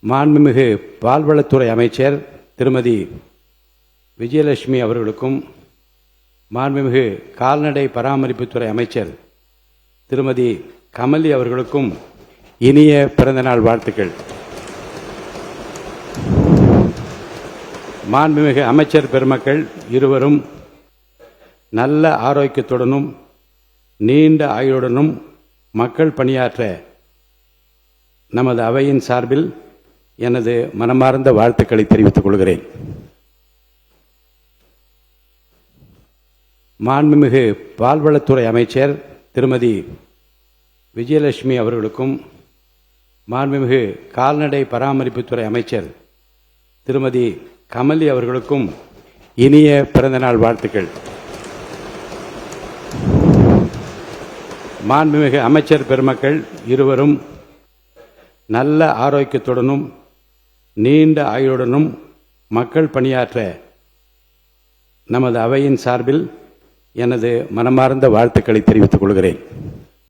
மாண்புமிகு பால்வளத்துறை அமைச்சர் திருமதி விஜயலட்சுமி அவர்களுக்கும், மாண்புமிகு கால்நடை பராமரிப்புத்துறை அமைச்சர் திருமதி கமலி அவர்களுக்கும் இனிய பிறந்தநாள் வாழ்த்துக்கள். மாண்புமிகு அமைச்சர் பெருமக்கள் இருவரும் நல்ல ஆரோக்கியத்துடனும் நீண்ட ஆயுளுடனும் மக்கள் பணியாற்ற நமது அவையின் சார்பில் எனது மனமார்ந்த வாழ்த்துக்களை தெரிவித்துக் கொள்கிறேன். மாண்புமிகு பால்வளத்துறை அமைச்சர் திருமதி விஜயலட்சுமி அவர்களுக்கும், மாண்புமிகு கால்நடை பராமரிப்புத்துறை அமைச்சர் திருமதி கமலி அவர்களுக்கும் இனிய பிறந்தநாள் வாழ்த்துக்கள். மாண்புமிகு அமைச்சர் பெருமக்கள் இருவரும் நல்ல ஆரோக்கியத்துடனும் நீண்ட ஆயுளுடனும் மக்கள் பணியாற்ற நமது அவையின் சார்பில் எனது மனமார்ந்த வாழ்த்துக்களை தெரிவித்துக் கொள்கிறேன்.